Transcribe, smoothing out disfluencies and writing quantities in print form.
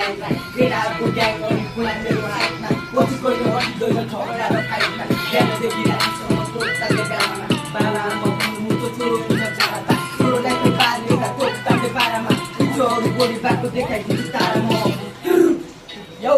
लाइफलाई केटाहरूको ग्याङहरू पुरा मेरो हातमा कोचीको यो हटिँदो यो झगडा र फाइटमा बिहानदेखि रातिसम्म तोक्ताले गालामा बाबा आमा मुटु छोरो हुन चाहता छोरोलाई त पालेका तोक्ताले पारामा चोहरू गोली बाटो देखाइदिन्छ तारा म यो